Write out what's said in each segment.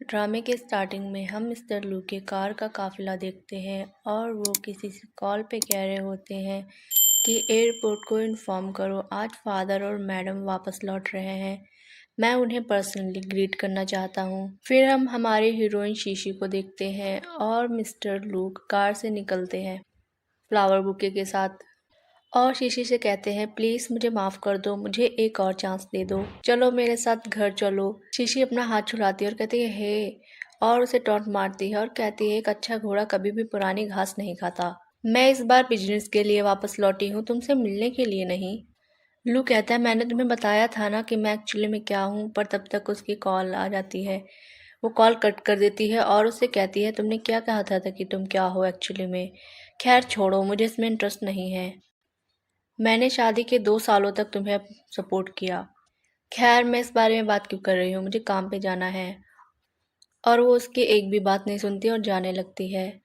ड्रामे के स्टार्टिंग में हम मिस्टर लू के कार का काफिला देखते हैं और वो किसी से कॉल पे कह रहे होते हैं कि एयरपोर्ट को इन्फॉर्म करो, आज फादर और मैडम वापस लौट रहे हैं। मैं उन्हें पर्सनली ग्रीट करना चाहता हूँ। फिर हम हमारे हीरोइन शीशी को देखते हैं और मिस्टर लू कार से निकलते हैं फ्लावर बुके के साथ और शीशी से कहते हैं, प्लीज मुझे माफ कर दो, मुझे एक और चांस दे दो, चलो मेरे साथ घर चलो। शीशी अपना हाथ छुड़ाती है और कहती है हे, और उसे टॉन्ट मारती है और कहती है, एक अच्छा घोड़ा कभी भी पुरानी घास नहीं खाता। मैं इस बार बिजनेस के लिए वापस लौटी हूँ, तुमसे मिलने के लिए नहीं। लू कहता है, मैंने तुम्हें बताया था ना कि मैं एक्चुअली में क्या हूँ, पर तब तक उसकी कॉल आ जाती है। वो कॉल कट कर देती है और उससे कहती है, तुमने क्या कहा था कि तुम क्या हो एक्चुअली में। खैर छोड़ो, मुझे इसमें इंटरेस्ट नहीं है। मैंने शादी के 2 सालों तक तुम्हें सपोर्ट किया। खैर मैं इस बारे में बात क्यों कर रही हूँ, मुझे काम पे जाना है। और वो उसकी एक भी बात नहीं सुनती और जाने लगती है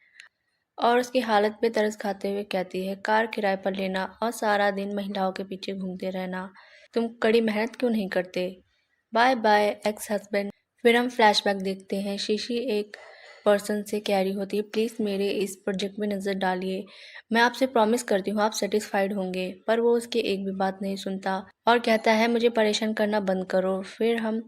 और उसकी हालत पे तरस खाते हुए कहती है, कार किराए पर लेना और सारा दिन महिलाओं के पीछे घूमते रहना, तुम कड़ी मेहनत क्यों नहीं करते। Bye bye ex husband. फिर हम फ्लैशबैक देखते हैं। शीशी एक पर्सन से कह रही होती है, प्लीज़ मेरे इस प्रोजेक्ट में नज़र डालिए, मैं आपसे प्रॉमिस करती हूँ आप सेटिस्फाइड होंगे। पर वो उसकी एक भी बात नहीं सुनता और कहता है, मुझे परेशान करना बंद करो। फिर हम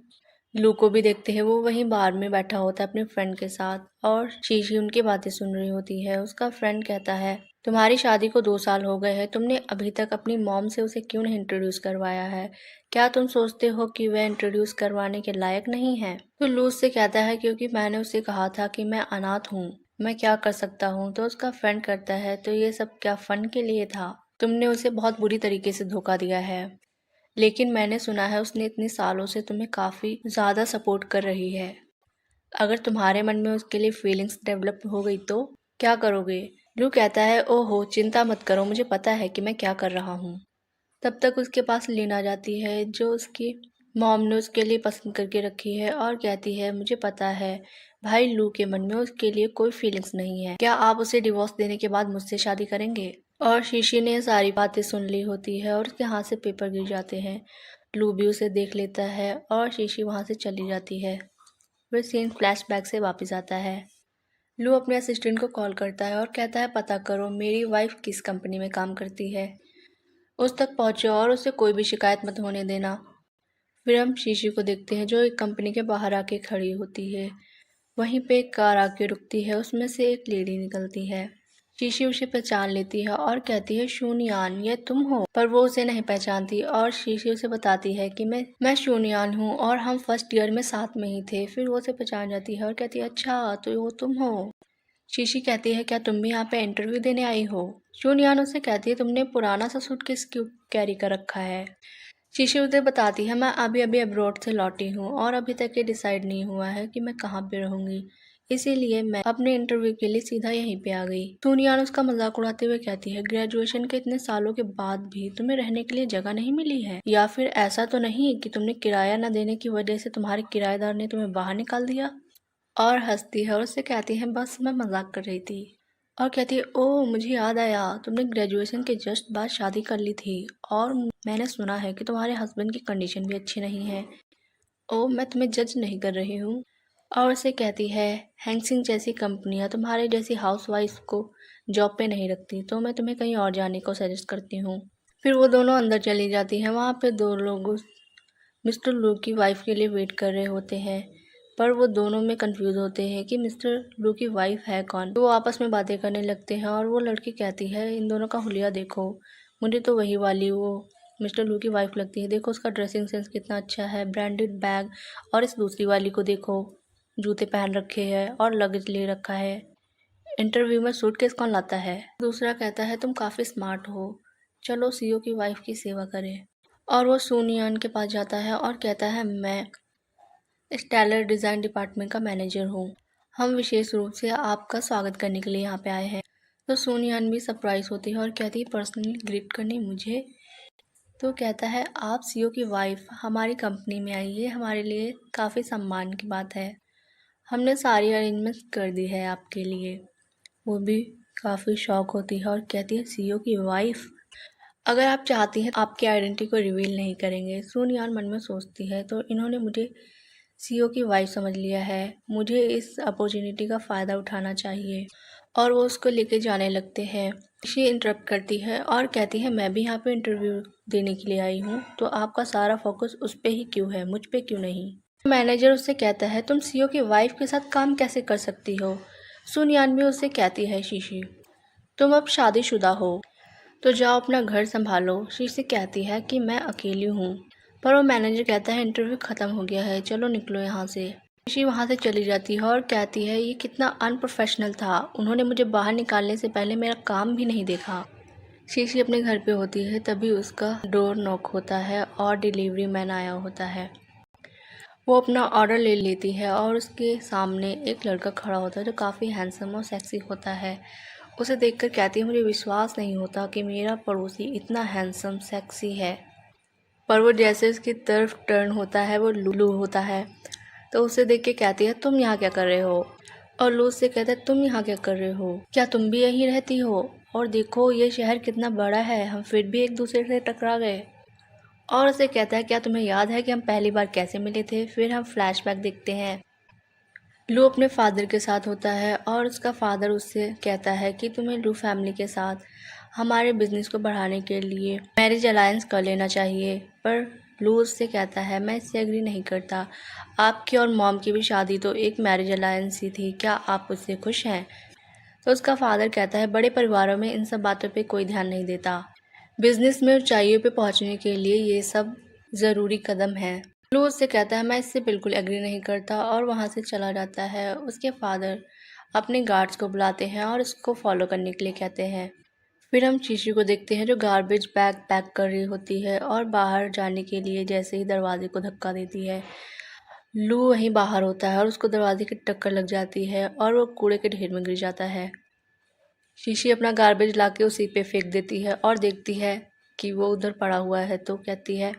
लू को भी देखते हैं। वो वहीं बार में बैठा होता है अपने फ्रेंड के साथ और शीशी उनकी बातें सुन रही होती है। उसका फ्रेंड कहता है, तुम्हारी शादी को 2 साल हो गए हैं, तुमने अभी तक अपनी मॉम से उसे क्यों नहीं इंट्रोड्यूस करवाया है। क्या तुम सोचते हो कि वह इंट्रोड्यूस करवाने के लायक नहीं है। तो लू उससे कहता है, क्योंकि मैंने उसे कहा था कि मैं अनाथ हूँ, मैं क्या कर सकता हूँ। तो उसका फ्रेंड करता है, तो ये सब क्या फन के लिए था, तुमने उसे बहुत बुरी तरीके से धोखा दिया है। लेकिन मैंने सुना है उसने इतने सालों से तुम्हें काफ़ी ज़्यादा सपोर्ट कर रही है। अगर तुम्हारे मन में उसके लिए फीलिंग्स डेवलप हो गई तो क्या करोगे। लू कहता है, ओहो चिंता मत करो, मुझे पता है कि मैं क्या कर रहा हूँ। तब तक उसके पास लीन आ जाती है जो उसकी मॉम ने उसके लिए पसंद करके रखी है और कहती है, मुझे पता है भाई लू के मन में उसके लिए कोई फीलिंग्स नहीं है, क्या आप उसे डिवोर्स देने के बाद मुझसे शादी करेंगे। और शीशी ने सारी बातें सुन ली होती है और उसके हाथ से पेपर गिर जाते हैं। लू भी उसे देख लेता है और शीशी वहां से चली जाती है। वह सीन फ्लैशबैक से वापस आता है। लू अपने असिस्टेंट को कॉल करता है और कहता है, पता करो मेरी वाइफ किस कंपनी में काम करती है, उस तक पहुंचो और उसे कोई भी शिकायत मत होने देना। फिर हम शीशी को देखते हैं जो एक कंपनी के बाहर आके खड़ी होती है। वहीं पे एक कार आके रुकती है, उसमें से एक लेडी निकलती है। शीशी उसे पहचान लेती है और कहती है, शूनयान ये तुम हो। पर वो उसे नहीं पहचानती और शीशी उसे बताती है कि मैं शूनयान हूँ और हम फर्स्ट ईयर में साथ में ही थे। फिर वो उसे पहचान जाती है और कहती है, अच्छा तो वो तुम हो। शीशी कहती है, क्या तुम भी यहाँ पे इंटरव्यू देने आई हो। शूनयान उसे कहती है, तुमने पुराना सा सूटकेस क्यों कैरी कर रखा है। शीशी उसे बताती है, मैं अभी अभी अब्रॉड से लौटी हूँ और अभी तक ये डिसाइड नहीं हुआ है कि मैं कहाँ पे रहूंगी, इसीलिए मैं अपने इंटरव्यू के लिए सीधा यहीं पे आ गई। सूनियान उसका मजाक उड़ाते हुए कहती है, ग्रेजुएशन के इतने सालों के बाद भी तुम्हें रहने के लिए जगह नहीं मिली है, या फिर ऐसा तो नहीं कि तुमने किराया न देने की वजह से तुम्हारे किराएदार ने तुम्हें बाहर निकाल दिया। और हंसती है और उससे कहती है, बस मैं मजाक कर रही थी। और कहती है, ओह मुझे याद आया, तुमने ग्रेजुएशन के जस्ट बाद शादी कर ली थी और मैंने सुना है कि तुम्हारे हस्बैंड की कंडीशन भी अच्छी नहीं है। ओह मैं तुम्हें जज नहीं कर रही हूँ। और उसे कहती है, हैंगसिंग जैसी कंपनियां तुम्हारे जैसी हाउसवाइफ को जॉब पे नहीं रखती, तो मैं तुम्हें कहीं और जाने को सजेस्ट करती हूँ। फिर वो दोनों अंदर चली जाती हैं। वहाँ पे 2 लोग मिस्टर लू की वाइफ के लिए वेट कर रहे होते हैं, पर वो दोनों में कंफ्यूज होते हैं कि मिस्टर लू की वाइफ है कौन। तो वो आपस में बातें करने लगते हैं और वो लड़की कहती है, इन दोनों का हुलिया देखो, मुझे तो वही वाली वो मिस्टर लू की वाइफ लगती है, देखो उसका ड्रेसिंग सेंस कितना अच्छा है, ब्रांडेड बैग। और इस दूसरी वाली को देखो, जूते पहन रखे हैं और लगेज ले रखा है, इंटरव्यू में सूटकेस कौन लाता है। दूसरा कहता है, तुम काफ़ी स्मार्ट हो, चलो सीईओ की वाइफ की सेवा करें। और वो सूनियान के पास जाता है और कहता है, मैं स्टाइलर डिज़ाइन डिपार्टमेंट का मैनेजर हूँ, हम विशेष रूप से आपका स्वागत करने के लिए यहाँ पे आए हैं। तो सूनियान भी सरप्राइज होती है और कहती है, पर्सनली ग्रीट करनी मुझे। तो कहता है, आप सीईओ की वाइफ हमारी कंपनी में आई, ये हमारे लिए काफ़ी सम्मान की बात है, हमने सारी अरेंजमेंट्स कर दी है आपके लिए। वो भी काफ़ी शॉक होती है और कहती है, सीईओ की वाइफ, अगर आप चाहती हैं आपकी आइडेंटिटी को रिवील नहीं करेंगे। सून यार मन में सोचती है, तो इन्होंने मुझे सीईओ की वाइफ समझ लिया है, मुझे इस अपॉर्चुनिटी का फ़ायदा उठाना चाहिए। और वो उसको लेके जाने लगते हैं। शी इंटरप्ट करती है और कहती है, मैं भी यहाँ पे इंटरव्यू देने के लिए आई हूँ, तो आपका सारा फोकस उस पे ही क्यों है, मुझ पे क्यों नहीं। मैनेजर उससे कहता है, तुम सीईओ की वाइफ के साथ काम कैसे कर सकती हो। सुन यानवी उससे कहती है, शीशी तुम अब शादीशुदा हो, तो जाओ अपना घर संभालो। शीशी कहती है कि मैं अकेली हूँ, पर वो मैनेजर कहता है, इंटरव्यू ख़त्म हो गया है, चलो निकलो यहाँ से। शीशी वहाँ से चली जाती है और कहती है, ये कितना अनप्रोफेशनल था, उन्होंने मुझे बाहर निकालने से पहले मेरा काम भी नहीं देखा। शीशी अपने घर पे होती है, तभी उसका डोर नॉक होता है और डिलीवरी मैन आया होता है। वो अपना ऑर्डर ले लेती है और उसके सामने एक लड़का खड़ा होता है जो काफ़ी हैंडसम और सेक्सी होता है। उसे देखकर कहती है, मुझे विश्वास नहीं होता कि मेरा पड़ोसी इतना हैंडसम सेक्सी है। पर वो जैसे उसकी तरफ टर्न होता है वो लू होता है, तो उसे देख के कहती है, तुम यहाँ क्या कर रहे हो। और लू से कहता है, तुम यहाँ क्या कर रहे हो, क्या तुम भी यहीं रहती हो। और देखो ये शहर कितना बड़ा है, हम फिर भी एक दूसरे से टकरा गए। और उसे कहता है, क्या तुम्हें याद है कि हम पहली बार कैसे मिले थे। फिर हम फ्लैशबैक देखते हैं। लू अपने फादर के साथ होता है और उसका फादर उससे कहता है कि तुम्हें लू फैमिली के साथ हमारे बिजनेस को बढ़ाने के लिए मैरिज अलायंस कर लेना चाहिए। पर लू उससे कहता है, मैं इससे एग्री नहीं करता, आपकी और मॉम की भी शादी तो एक मैरिज अलायंस ही थी, क्या आप उससे खुश हैं। तो उसका फादर कहता है, बड़े परिवारों में इन सब बातों पे कोई ध्यान नहीं देता, बिजनेस में ऊंचाइयों पे पहुंचने के लिए ये सब ज़रूरी कदम है। लू उससे कहता है, मैं इससे बिल्कुल एग्री नहीं करता, और वहाँ से चला जाता है। उसके फादर अपने गार्ड्स को बुलाते हैं और उसको फॉलो करने के लिए कहते हैं। फिर हम शीशी को देखते हैं जो गार्बेज बैग पैक कर रही होती है और बाहर जाने के लिए जैसे ही दरवाजे को धक्का देती है, लू वहीं बाहर होता है और उसको दरवाजे की टक्कर लग जाती है और वो कूड़े के ढेर में गिर जाता है। शीशी अपना गार्बेज लाके उसी पे फेंक देती है और देखती है कि वो उधर पड़ा हुआ है, तो कहती है,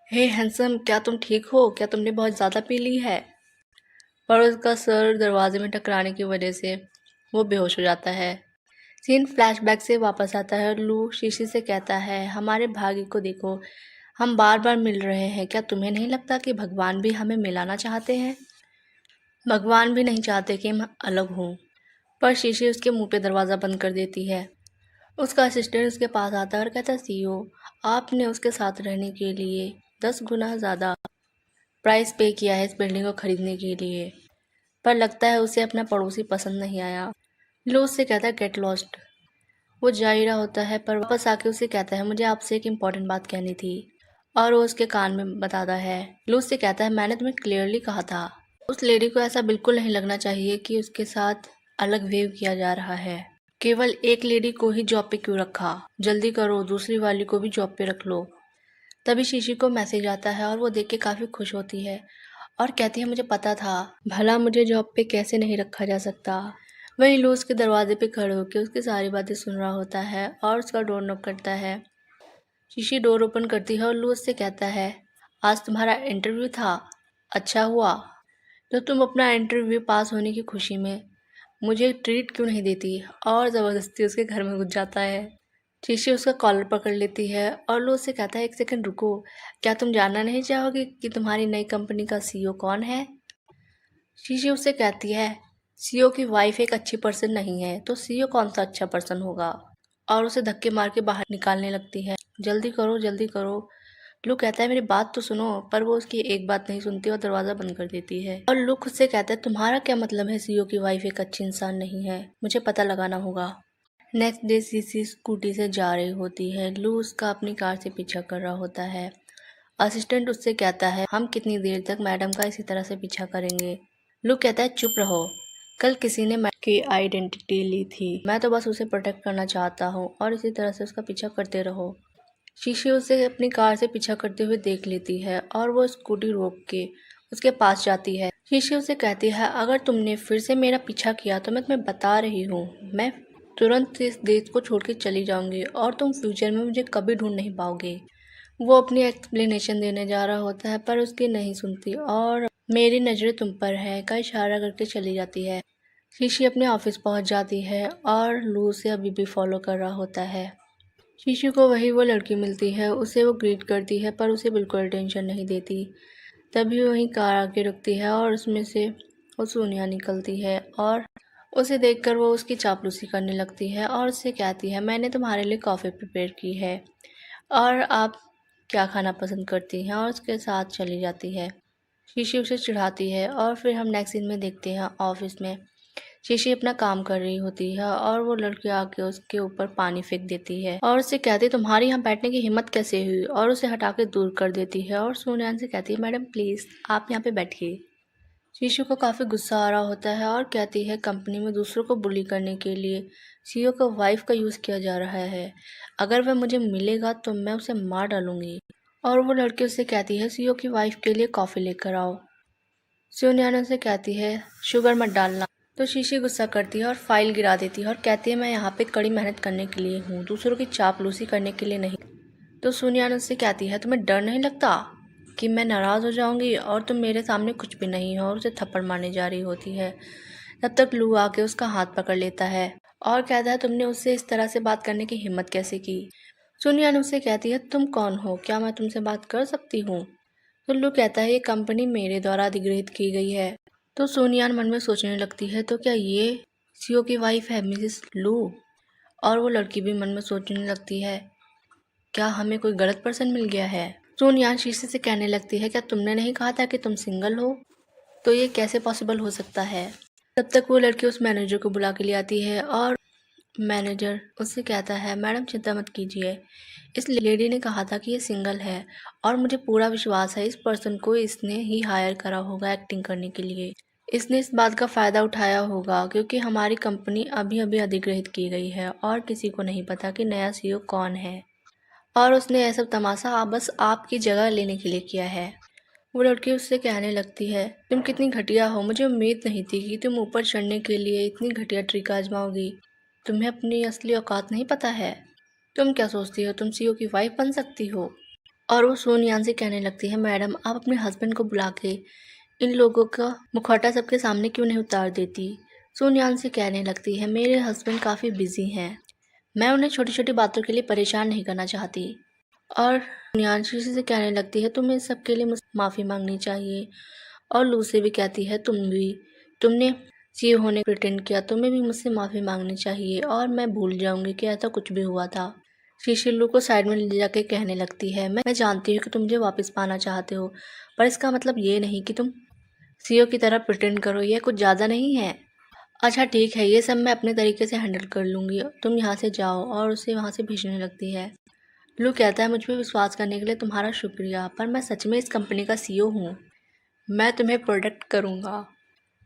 हे हैंडसम, क्या तुम ठीक हो, क्या तुमने बहुत ज़्यादा पी ली है। पर उसका सर दरवाजे में टकराने की वजह से वो बेहोश हो जाता है। सीन फ्लैशबैक से वापस आता है और लू शीशी से कहता है, हमारे भाग्य को देखो, हम बार बार मिल रहे हैं, क्या तुम्हें नहीं लगता कि भगवान भी हमें मिलाना चाहते हैं। भगवान भी नहीं चाहते कि हम अलग हों। पर शीशी उसके मुंह पे दरवाज़ा बंद कर देती है। उसका असिस्टेंट उसके पास आता है और कहता है, सीईओ, आपने उसके साथ रहने के लिए 10 गुना ज़्यादा प्राइस पे किया है इस बिल्डिंग को खरीदने के लिए, पर लगता है उसे अपना पड़ोसी पसंद नहीं आया। लो उससे कहता है, गेट लॉस्ट। वो जा ही रहा होता है पर वापस आके उसे कहता है, मुझे आपसे एक इम्पॉर्टेंट बात कहनी थी। और वो उसके कान में बताता है। लो उससे कहता है, मैंने तुम्हें क्लियरली कहा था, उस लेडी को ऐसा बिल्कुल नहीं लगना चाहिए कि उसके साथ अलग वेव किया जा रहा है। केवल एक लेडी को ही जॉब पे क्यों रखा, जल्दी करो, दूसरी वाली को भी जॉब पे रख लो। तभी शीशी को मैसेज आता है और वो देख के काफ़ी खुश होती है और कहती है, मुझे पता था, भला मुझे जॉब पे कैसे नहीं रखा जा सकता। वहीं लू उसके दरवाजे पे खड़े होकर उसकी सारी बातें सुन रहा होता है और उसका डोर नॉक करता है। शीशी डोर ओपन करती है और लू उससे कहता है, आज तुम्हारा इंटरव्यू था, अच्छा हुआ। तो तुम अपना इंटरव्यू पास होने की खुशी में मुझे ट्रीट क्यों नहीं देती। और ज़बरदस्ती उसके घर में घुस जाता है। शीशी उसका कॉलर पकड़ लेती है और लो उससे कहता है, एक सेकंड रुको, क्या तुम जानना नहीं चाहोगे कि तुम्हारी नई कंपनी का सीईओ कौन है। शीशी उससे कहती है, सीईओ की वाइफ एक अच्छी पर्सन नहीं है, तो सीईओ कौन सा अच्छा पर्सन होगा। और उसे धक्के मार के बाहर निकालने लगती है। जल्दी करो जल्दी करो। लू कहता है, मेरी बात तो सुनो, पर वो उसकी एक बात नहीं सुनती और दरवाज़ा बंद कर देती है। और लू खुद से कहता है, तुम्हारा क्या मतलब है सीईओ की वाइफ एक अच्छी इंसान नहीं है, मुझे पता लगाना होगा। नेक्स्ट डे सीसी स्कूटी से जा रही होती है। लू उसका अपनी कार से पीछा कर रहा होता है। असिस्टेंट उससे कहता है, हम कितनी देर तक मैडम का इसी तरह से पीछा करेंगे। लू कहता है, चुप रहो, कल किसी ने मैडम की आइडेंटिटी ली थी, मैं तो बस उसे प्रोटेक्ट करना चाहता हूँ, और इसी तरह से उसका पीछा करते रहो। शीशी उसे अपनी कार से पीछा करते हुए देख लेती है और वो स्कूटी रोक के उसके पास जाती है। शीशी उसे कहती है, अगर तुमने फिर से मेरा पीछा किया तो मैं तुम्हें बता रही हूँ, मैं तुरंत इस देश को छोड़ के चली जाऊंगी और तुम फ्यूचर में मुझे कभी ढूंढ नहीं पाओगे। वो अपनी एक्सप्लेनेशन देने जा रहा होता है पर उसकी नहीं सुनती और मेरी नज़रें तुम पर है का इशारा करके चली जाती है। शीशी अपने ऑफिस पहुंच जाती है और लू उसे अभी भी फॉलो कर रहा होता है। शीशी को वही वो लड़की मिलती है, उसे वो ग्रीट करती है पर उसे बिल्कुल अटेंशन नहीं देती। तभी वहीं कार आके रुकती है और उसमें से वो सोनिया निकलती है और उसे देखकर वो उसकी चापलूसी करने लगती है और उससे कहती है, मैंने तुम्हारे लिए कॉफ़ी प्रिपेयर की है और आप क्या खाना पसंद करती हैं, और उसके साथ चली जाती है। शीशी उसे चिढ़ाती है और फिर हम नेक्स्ट सीन में देखते हैं ऑफिस में शीशी अपना काम कर रही होती है और वो लड़की आके उसके ऊपर पानी फेंक देती है और उससे कहती है, तुम्हारी यहाँ बैठने की हिम्मत कैसे हुई, और उसे हटा के दूर कर देती है और सोनिया से कहती है, मैडम प्लीज़ आप यहाँ पे बैठिए। शीशु को काफ़ी गुस्सा आ रहा होता है और कहती है, कंपनी में दूसरों को बुली करने के लिए सीईओ का वाइफ का यूज़ किया जा रहा है, अगर वह मुझे मिलेगा तो मैं उसे मार डालूंगी। और वो लड़की उससे कहती है, सीईओ की वाइफ के लिए कॉफ़ी लेकर आओ। सोनिया उसे कहती है, शुगर मत डालना। तो शीशी गुस्सा करती है और फाइल गिरा देती है और कहती है, मैं यहाँ पे कड़ी मेहनत करने के लिए हूँ, दूसरों की चापलूसी करने के लिए नहीं। तो सोनिया उससे कहती है, तुम्हें डर नहीं लगता कि मैं नाराज़ हो जाऊंगी और तुम मेरे सामने कुछ भी नहीं हो, और उसे थप्पड़ मारने जा रही होती है। तब तक लू आके उसका हाथ पकड़ लेता है और कहता है, तुमने उससे इस तरह से बात करने की हिम्मत कैसे की। सोनिया उससे कहती है, तुम कौन हो, क्या मैं तुमसे बात कर सकती हूँ। तो लू कहता है, ये कंपनी मेरे द्वारा अधिग्रहित की गई है। तो सोनियान मन में सोचने लगती है, तो क्या ये सीईओ की वाइफ है मिसेस लू। और वो लड़की भी मन में सोचने लगती है, क्या हमें कोई गलत पर्सन मिल गया है। सोनियान शीशे से कहने लगती है, क्या तुमने नहीं कहा था कि तुम सिंगल हो, तो ये कैसे पॉसिबल हो सकता है। तब तक वो लड़की उस मैनेजर को बुला के ले आती है और मैनेजर उससे कहता है, मैडम चिंता मत कीजिए, इस लेडी ने कहा था कि ये सिंगल है और मुझे पूरा विश्वास है इस पर्सन को इसने ही हायर करा होगा एक्टिंग करने के लिए। इसने इस बात का फ़ायदा उठाया होगा क्योंकि हमारी कंपनी अभी अभी अधिग्रहित की गई है और किसी को नहीं पता कि नया सीईओ कौन है, और उसने यह सब तमाशा बस आपकी जगह लेने के लिए किया है। वो लड़की उससे कहने लगती है, तुम कितनी घटिया हो, मुझे उम्मीद नहीं थी कि तुम ऊपर चढ़ने के लिए इतनी घटिया ट्रिक आजमाओगी। तुम्हें अपनी असली औकात नहीं पता है। तुम क्या सोचती हो तुम सीईओ की वाइफ बन सकती हो। और वो सोनियान से कहने लगती है, मैडम आप अपने हस्बैंड को बुला के इन लोगों का मुखौटा सबके सामने क्यों नहीं उतार देती। सोनियान से कहने लगती है, मेरे हस्बैंड काफ़ी बिजी हैं, मैं उन्हें छोटी छोटी बातों के लिए परेशान नहीं करना चाहती। और सोनियान शीशी से कहने लगती है, तुम्हें इस सब के लिए मुझसे माफ़ी मांगनी चाहिए। और लू से भी कहती है, तुमने सीईओ होने प्रिटेंड किया, तुम्हें भी मुझसे माफ़ी मांगनी चाहिए और मैं भूल जाऊंगी कि ऐसा कुछ भी हुआ था। शीशी लू को साइड में ले जाके कहने लगती है, मैं जानती हूँ कि तुम मुझे वापस पाना चाहते हो, पर इसका मतलब ये नहीं कि तुम सीईओ की तरह प्रिटेंड करो, ये कुछ ज़्यादा नहीं है। अच्छा ठीक है, ये सब मैं अपने तरीके से हैंडल कर लूँगी, तुम यहाँ से जाओ। और उसे वहाँ से भेजने लगती है। लू कहता है, मुझ पर विश्वास करने के लिए तुम्हारा शुक्रिया, पर मैं सच में इस कंपनी का सीईओ हूँ, मैं तुम्हें प्रोटेक्ट करूँगा।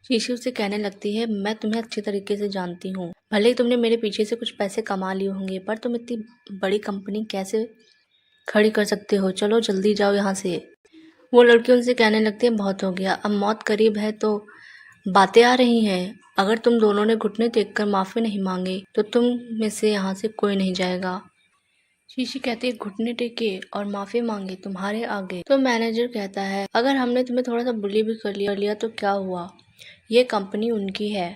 शीशी उसे कहने लगती है, मैं तुम्हें अच्छे तरीके से जानती हूँ, भले ही तुमने मेरे पीछे से कुछ पैसे कमा लिए होंगे, पर तुम इतनी बड़ी कंपनी कैसे खड़ी कर सकते हो, चलो जल्दी जाओ यहाँ से। वो लड़की उनसे कहने लगती है, बहुत हो गया, अब मौत करीब है तो बातें आ रही हैं, अगर तुम दोनों ने घुटने टेककर माफ़ी नहीं मांगे तो तुम में से यहाँ से कोई नहीं जाएगा। शीशी कहती है, घुटने टेके और माफ़ी मांगे तुम्हारे आगे। तो मैनेजर कहता है, अगर हमने तुम्हें थोड़ा सा बुली भी कर लिया तो क्या हुआ, ये कंपनी उनकी है।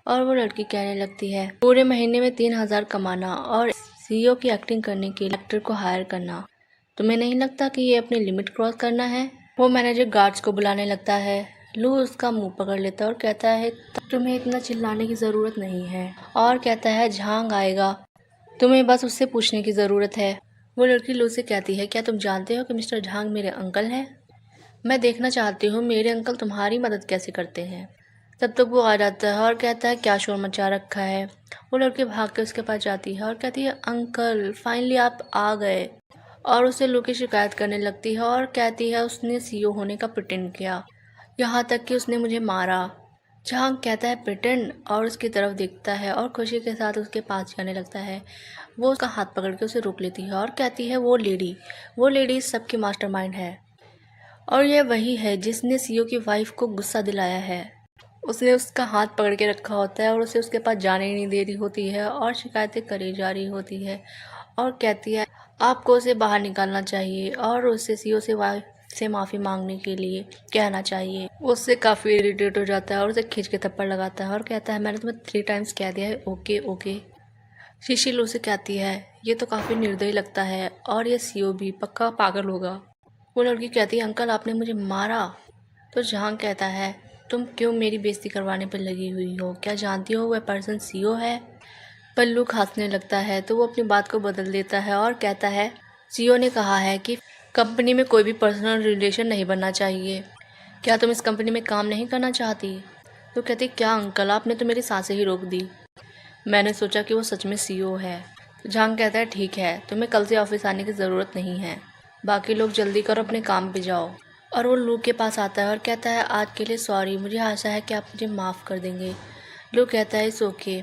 और वो लड़की कहने लगती है, पूरे महीने में 3,000 कमाना और सीईओ की एक्टिंग करने के लिए एक्टर को हायर करना, तुम्हें नहीं लगता कि ये अपनी लिमिट क्रॉस करना है। वो मैनेजर गार्ड्स को बुलाने लगता है। लू उसका मुंह पकड़ लेता है और कहता है, तुम्हें इतना चिल्लाने की ज़रूरत नहीं है। और कहता है, झांग आएगा, तुम्हें बस उससे पूछने की ज़रूरत है। वो लड़की लू से कहती है, क्या तुम जानते हो कि मिस्टर झांग मेरे अंकल हैं, मैं देखना चाहती हूँ मेरे अंकल तुम्हारी मदद कैसे करते हैं। तब तक वो आ जाता है और कहता है, क्या शोर मचा रखा है। वो लड़की भाग के उसके पास जाती है और कहती है, अंकल फाइनली आप आ गए। और उसे लू की शिकायत करने लगती है और कहती है, उसने सीईओ होने का प्रिटेंड किया, यहाँ तक कि उसने मुझे मारा। झांग कहता है, प्रिटेंड, और उसकी तरफ देखता है और खुशी के साथ उसके पास जाने लगता है। वो उसका हाथ पकड़ के उसे रोक लेती है और कहती है, वो लेडी सबकी मास्टरमाइंड है और यह वही है जिसने सीईओ की वाइफ को गुस्सा दिलाया है। उसने उसका हाथ पकड़ के रखा होता है और उसे उसके पास जाने ही नहीं दे रही होती है और शिकायतें करी जा रही होती है और कहती है, आपको उसे बाहर निकालना चाहिए और उससे सीईओ से वाइफ से माफ़ी मांगने के लिए कहना चाहिए। उससे काफ़ी इरिटेट हो जाता है और उसे खींच के थप्पड़ लगाता है और कहता है, मैंने तुम्हें 3 टाइम्स कह दिया है, ओके ओके। शीशी लू से कहती है, ये तो काफ़ी निर्दयी लगता है और ये सीईओ भी पक्का पागल होगा। वो लड़की कहती है अंकल आपने मुझे मारा। तो जहांग कहता है तुम क्यों मेरी बेइज्जती करवाने पर लगी हुई हो, क्या जानती हो वह पर्सन सीईओ है। पल्लू हंसने लगता है तो वो अपनी बात को बदल देता है और कहता है सीईओ ने कहा है कि कंपनी में कोई भी पर्सनल रिलेशन नहीं बनना चाहिए। क्या तुम इस कंपनी में काम नहीं करना चाहती। तो कहती क्या अंकल आपने तो मेरी सांसें ही रोक दी। मैंने सोचा कि वो सच में सीईओ है। तो झांग कहता है ठीक है तुम्हें कल से ऑफिस आने की ज़रूरत नहीं है, बाकी लोग जल्दी करो अपने काम पे जाओ। और वो लू के पास आता है और कहता है आज के लिए सॉरी, मुझे आशा है कि आप मुझे माफ़ कर देंगे। लू कहता है इट्स ओके।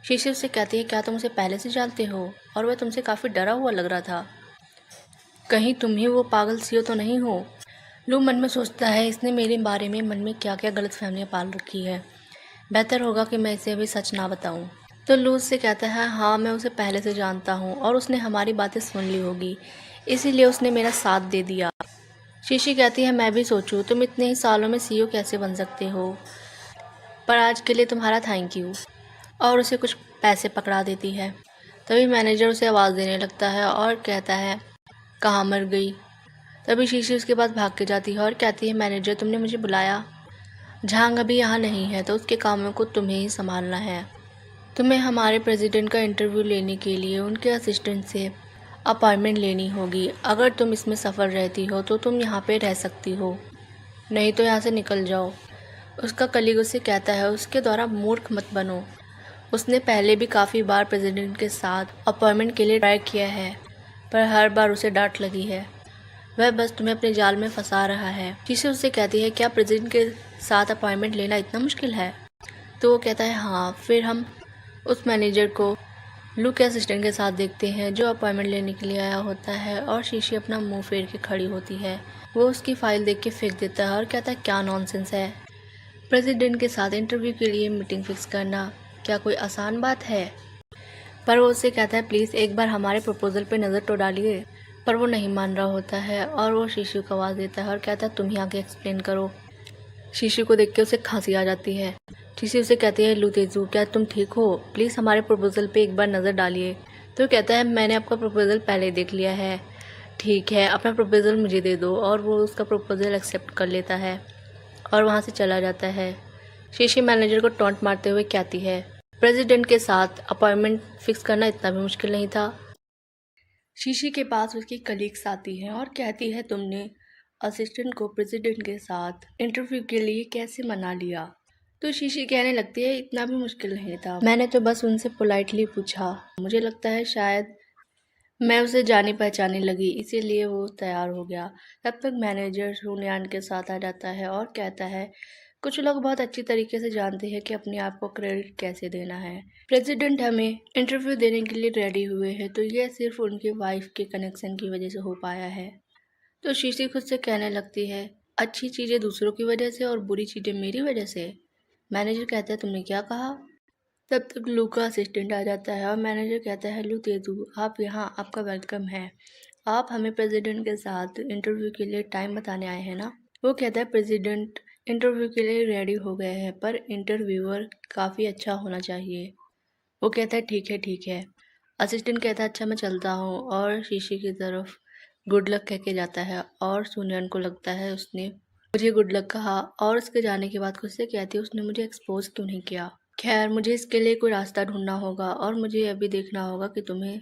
शीशी उससे कहती है क्या तुम उसे पहले से जानते हो, और वह तुमसे काफ़ी डरा हुआ लग रहा था, कहीं तुम ही वो पागल सीईओ तो नहीं हो। लू मन में सोचता है इसने मेरे बारे में मन में क्या क्या गलत फहमियाँ पाल रखी है, बेहतर होगा कि मैं इसे अभी सच ना बताऊं। तो लू उससे कहता है हाँ मैं उसे पहले से जानता हूँ और उसने हमारी बातें सुन ली होगी, इसीलिए उसने मेरा साथ दे दिया। शीशी कहती है मैं भी सोचूं तुम इतने ही सालों में सीईओ कैसे बन सकते हो, पर आज के लिए तुम्हारा थैंक यू। और उसे कुछ पैसे पकड़ा देती है। तभी मैनेजर उसे आवाज़ देने लगता है और कहता है कहाँ मर गई। तभी शीशी उसके पास भाग के जाती है और कहती है मैनेजर तुमने मुझे बुलाया, झांग अभी यहाँ नहीं है तो उसके कामों को तुम्हें ही संभालना है। तुम्हें हमारे प्रेसिडेंट का इंटरव्यू लेने के लिए उनके असिस्टेंट से अपॉइंटमेंट लेनी होगी। अगर तुम इसमें सफल रहती हो तो तुम यहाँ पे रह सकती हो, नहीं तो यहाँ से निकल जाओ। उसका कलीग उसे कहता है उसके द्वारा मूर्ख मत बनो, उसने पहले भी काफ़ी बार प्रेसिडेंट के साथ अपॉइंटमेंट के लिए ट्राई किया है, पर हर बार उसे डांट लगी है, वह बस तुम्हें अपने जाल में फंसा रहा है। शीशी उससे कहती है क्या प्रेसिडेंट के साथ अपॉइंटमेंट लेना इतना मुश्किल है। तो वो कहता है हाँ। फिर हम उस मैनेजर को लू के असिस्टेंट के साथ देखते हैं जो अपॉइंटमेंट लेने के लिए आया होता है और शीशी अपना मुंह फेर के खड़ी होती है। वो उसकी फाइल देख के फेंक देता है और कहता है क्या नॉनसेंस है, प्रेसिडेंट के साथ इंटरव्यू के लिए मीटिंग फिक्स करना क्या कोई आसान बात है। पर वो उससे कहता है प्लीज़ एक बार हमारे प्रपोजल पे नज़र तो डालिए। पर वो नहीं मान रहा होता है और वो शीशु को आवाज़ देता है और कहता है तुम ही आके एक्सप्लेन करो। शीशु को देख के उसे खांसी आ जाती है। शीशु उसे कहती है लू तेजू क्या तुम ठीक हो, प्लीज़ हमारे प्रपोजल पे एक बार नज़र डालिए। तो कहता है मैंने आपका प्रपोजल पहले देख लिया है, ठीक है अपना प्रपोजल मुझे दे दो। और वो उसका प्रपोजल एक्सेप्ट कर लेता है और वहाँ से चला जाता है। शीशी मैनेजर को टॉन्ट मारते हुए कहती है प्रेसिडेंट के साथ अपॉइंटमेंट फिक्स करना इतना भी मुश्किल नहीं था। शीशी के पास उसकी कलीग्स आती है और कहती है तुमने असिस्टेंट को प्रेसिडेंट के साथ इंटरव्यू के लिए कैसे मना लिया। तो शीशी कहने लगती है इतना भी मुश्किल नहीं था, मैंने तो बस उनसे पोलाइटली पूछा, मुझे लगता है शायद मैं उसे जानी पहचाने लगी इसीलिए वो तैयार हो गया। तब तक मैनेजर सुनयान के साथ आ जाता है और कहता है कुछ लोग बहुत अच्छी तरीके से जानते हैं कि अपने आप को क्रेडिट कैसे देना है। प्रेसिडेंट हमें इंटरव्यू देने के लिए रेडी हुए हैं तो यह सिर्फ उनकी वाइफ के कनेक्शन की वजह से हो पाया है। तो शीशी खुद से कहने लगती है अच्छी चीज़ें दूसरों की वजह से और बुरी चीज़ें मेरी वजह से। मैनेजर कहता है तुमने क्या कहा। तब तक लू का असिस्टेंट आ जाता है और मैनेजर कहता है लू तेजू आप यहाँ, आपका वेलकम है, आप हमें प्रेसिडेंट के साथ इंटरव्यू के लिए टाइम बताने आए हैं ना। वो कहता है प्रेसिडेंट इंटरव्यू के लिए रेडी हो गए हैं पर इंटरव्यूअर काफ़ी अच्छा होना चाहिए। वो कहता है ठीक है ठीक है। असिस्टेंट कहता है अच्छा मैं चलता हूँ और शीशी की तरफ गुड लक कह के जाता है और सुनयन को लगता है उसने मुझे गुड लक कहा और उसके जाने के बाद खुद से कहती है उसने मुझे एक्सपोज क्यों नहीं किया। खैर मुझे इसके लिए कोई रास्ता ढूंढना होगा और मुझे अभी देखना होगा कि तुम्हें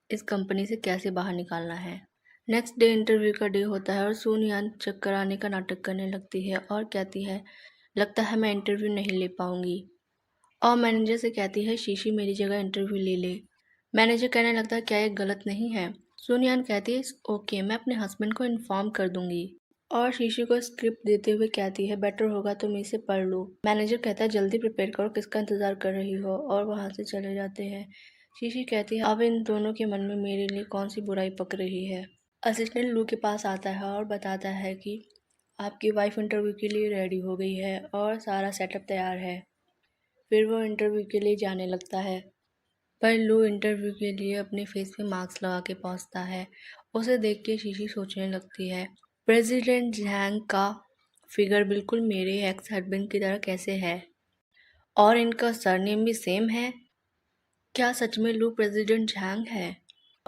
इस कंपनी से कैसे बाहर निकालना है। नेक्स्ट डे इंटरव्यू का डे होता है और सुनयान चक्कर आने का नाटक करने लगती है और कहती है लगता है मैं इंटरव्यू नहीं ले पाऊंगी। और मैनेजर से कहती है शीशी मेरी जगह इंटरव्यू ले ले। मैनेजर कहने लगता है क्या ये गलत नहीं है। सुनयान कहती है ओके मैं अपने हस्बैंड को इन्फॉर्म कर दूंगी। और शीशी को स्क्रिप्ट देते हुए कहती है बेटर होगा तुम इसे पढ़ लो। मैनेजर कहता है जल्दी प्रिपेयर करो, किसका इंतज़ार कर रही हो, और वहाँ से चले जाते हैं। शीशी कहती है अब इन दोनों के मन में मेरे लिए कौन सी बुराई पक रही है। असिस्टेंट लू के पास आता है और बताता है कि आपकी वाइफ इंटरव्यू के लिए रेडी हो गई है और सारा सेटअप तैयार है। फिर वो इंटरव्यू के लिए जाने लगता है पर लू इंटरव्यू के लिए अपने फेस पे मास्क लगा के पहुंचता है। उसे देख के शीशी सोचने लगती है प्रेसिडेंट झांग का फिगर बिल्कुल मेरे एक्स हस्बैंड की तरह कैसे है और इनका सरनेम भी सेम है। क्या सच में लू प्रेसिडेंट झांग है।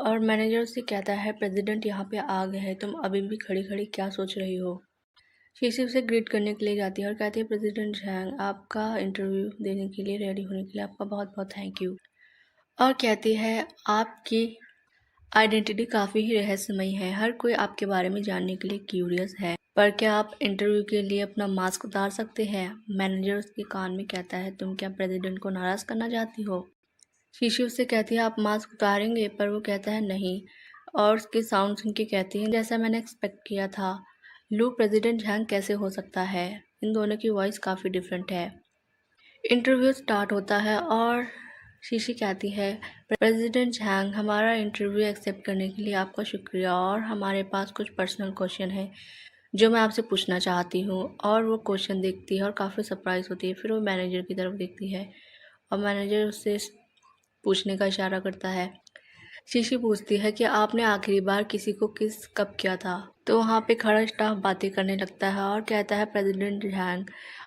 और मैनेजर उससे कहता है प्रेसिडेंट यहाँ पे आ गए हैं, तुम अभी भी खड़ी खड़ी क्या सोच रही हो। शीशी उसे ग्रीट करने के लिए जाती है और कहती है प्रेसिडेंट झैंग, आपका इंटरव्यू देने के लिए रेडी होने के लिए आपका बहुत बहुत थैंक यू। और कहती है आपकी आइडेंटिटी काफ़ी ही रहस्यमयी है, हर कोई आपके बारे में जानने के लिए क्यूरियस है, पर क्या आप इंटरव्यू के लिए अपना मास्क उतार सकते हैं। मैनेजर उसके कान में कहता है तुम क्या प्रेसिडेंट को नाराज़ करना चाहती हो। शीशी उससे कहती है आप मास्क उतारेंगे, पर वो कहता है नहीं, और उसके साउंड सुन के कहती है जैसा मैंने एक्सपेक्ट किया था। लू प्रेसिडेंट झैंग कैसे हो सकता है, इन दोनों की वॉइस काफ़ी डिफरेंट है। इंटरव्यू स्टार्ट होता है और शीशी कहती है प्रेसिडेंट झैंग, हमारा इंटरव्यू एक्सेप्ट करने के लिए आपका शुक्रिया, और हमारे पास कुछ पर्सनल क्वेश्चन है जो मैं आपसे पूछना चाहती हूँ। और वो क्वेश्चन देखती है और काफ़ी सरप्राइज होती है। फिर वो मैनेजर की तरफ देखती है और मैनेजर उससे पूछने का इशारा करता है। शीशी पूछती है कि आपने आखिरी बार किसी को किस कब किया था। तो वहाँ पे खड़ा स्टाफ बातें करने लगता है और कहता है प्रेसिडेंट झैंग